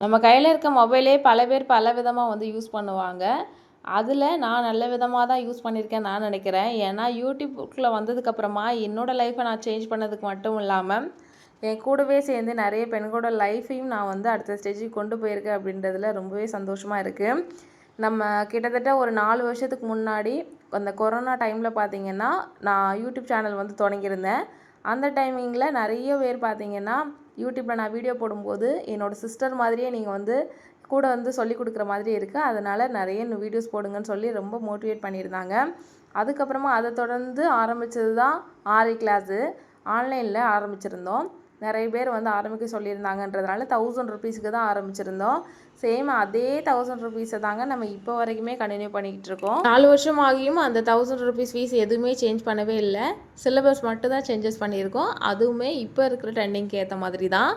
நம்ம கையில் இருக்க மொபைலே பல பேர் பல விதமாக வந்து யூஸ் பண்ணுவாங்க. அதில் நான் நல்ல விதமாக தான் யூஸ் பண்ணியிருக்கேன் நான் நினைக்கிறேன். ஏன்னா யூடியூப்குள்ளே வந்ததுக்கப்புறமா என்னோடய லைஃப்பை நான் சேஞ்ச் பண்ணதுக்கு மட்டும் இல்லாமல் என் கூடவே சேர்ந்து நிறைய பெண்களோட லைஃப்பையும் நான் வந்து அடுத்த ஸ்டேஜுக்கு கொண்டு போயிருக்கேன் அப்படின்றதுல ரொம்பவே சந்தோஷமாக இருக்குது. நம்ம கிட்டத்தட்ட ஒரு 4 வருஷத்துக்கு முன்னாடி அந்த கொரோனா டைமில் பார்த்திங்கன்னா நான் யூடியூப் சேனல் வந்து தொடங்கியிருந்தேன். அந்த டைமிங்கில் நிறைய பேர் பார்த்திங்கன்னா யூடியூப்பில் நான் வீடியோ போடும்போது என்னோடய சிஸ்டர் மாதிரியே நீங்கள் வந்து கூட வந்து சொல்லி கொடுக்குற மாதிரி இருக்குது, அதனால் நிறைய வீடியோஸ் போடுங்கன்னு சொல்லி ரொம்ப மோட்டிவேட் பண்ணியிருந்தாங்க. அதுக்கப்புறமா அதை தொடர்ந்து ஆரம்பித்தது தான் ஆரி கிளாஸு. ஆன்லைனில் ஆரம்பிச்சிருந்தோம். நிறைய பேர் வந்து ஆரம்பிக்க சொல்லியிருந்தாங்கன்றதுனால 1000 ருபீஸுக்கு தான் ஆரம்பிச்சிருந்தோம். சேம் அதே 1000 ருபீஸை தாங்க நம்ம இப்போ வரைக்குமே கண்டினியூ பண்ணிக்கிட்டு இருக்கோம். 4 வருஷம் ஆகியும் அந்த 1000 ருபீஸ் ஃபீஸ் எதுவுமே சேஞ்ச் பண்ணவே இல்லை. சிலபஸ் மட்டும் தான் சேஞ்சஸ் பண்ணியிருக்கோம். அதுவுமே இப்போ இருக்கிற ட்ரெண்டிங்க்கு ஏற்ற மாதிரி தான்.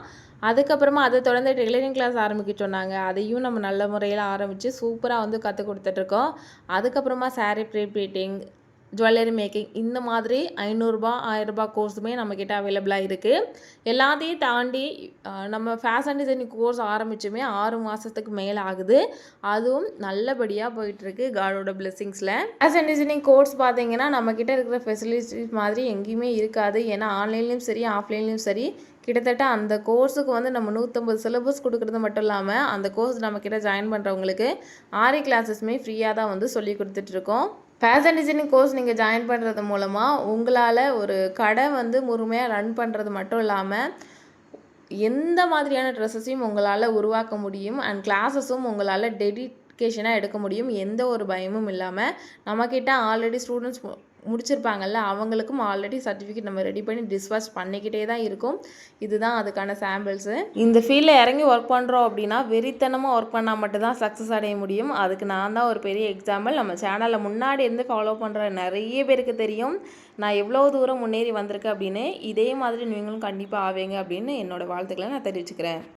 அதுக்கப்புறமா அதை தொடர்ந்து டெய்லரிங் கிளாஸ் ஆரம்பிக்க சொன்னாங்க. அதையும் நம்ம நல்ல முறையில் ஆரம்பித்து சூப்பராக வந்து கற்றுக் கொடுத்துட்ருக்கோம். அதுக்கப்புறமா சாரீ ப்ரீப்ளீட்டிங், ஜுவல்லரி மேக்கிங் இந்த மாதிரி ரூ. 500 1000 கோர்ஸுமே நம்மக்கிட்ட அவைலபிளாக இருக்குது. எல்லாத்தையும் தாண்டி நம்ம ஃபேஷன் டிசைனிங் கோர்ஸ் ஆரம்பிச்சுமே 6 மாதத்துக்கு மேலே ஆகுது. அதுவும் நல்லபடியாக போயிட்டுருக்கு காடோட பிளெஸிங்ஸில். ஃபேஷன் டிசைனிங் கோர்ஸ் பார்த்திங்கன்னா நம்மக்கிட்ட இருக்கிற ஃபெசிலிட்டிஸ் மாதிரி எங்கேயுமே இருக்காது. ஏன்னா ஆன்லைன்லேயும் சரி ஆஃப்லைன்லேயும் சரி கிட்டத்தட்ட அந்த கோர்ஸுக்கு வந்து நம்ம 150 சிலபஸ் கொடுக்குறது மட்டும் இல்லாமல் அந்த கோர்ஸ் நம்மக்கிட்ட ஜாயின் பண்ணுறவங்களுக்கு ஆரி கிளாஸஸுமே ஃப்ரீயாக தான் வந்து சொல்லி கொடுத்துட்ருக்கோம். ஃபேஷன் டிசைனிங் கோர்ஸ் நீங்கள் ஜாயின் பண்ணுறது மூலமாக உங்களால் ஒரு கடை வந்து முழுமையாக ரன் பண்ணுறது மட்டும் இல்லாமல் எந்த மாதிரியான ட்ரெஸ்ஸஸையும் உங்களால் உருவாக்க முடியும். அண்ட் கிளாஸஸும் உங்களால் டெடிகேஷனாக எடுக்க முடியும். எந்த ஒரு பயமும் இல்லாமல் நம்மக்கிட்ட ஆல்ரெடி ஸ்டூடெண்ட்ஸ் முடிச்சிருப்பாங்கல்ல, அவங்களுக்கும் ஆல்ரெடி சர்டிஃபிகேட் நம்ம ரெடி பண்ணி டிஸ்பேட்ச் பண்ணிக்கிட்டே தான் இருக்கும். இதுதான் அதுக்கான சாம்பிள்ஸு. இந்த ஃபீல்டில் இறங்கி ஒர்க் பண்ணுறோம் அப்படின்னா வெறித்தனமாக ஒர்க் பண்ணால் மட்டும்தான் சக்ஸஸ் அடைய முடியும். அதுக்கு நான் தான் ஒரு பெரிய எக்ஸாம்பிள். நம்ம சேனலில் முன்னாடி இருந்து ஃபாலோ பண்ணுற நிறைய பேருக்கு தெரியும் நான் எவ்வளோ தூரம் முன்னேறி வந்திருக்கேன் அப்படின்னு. இதே மாதிரி நீங்களும் கண்டிப்பாக ஆவீங்க அப்படின்னு என்னோடய வாழ்த்துக்களை நான் தெரிவிச்சுக்கிறேன்.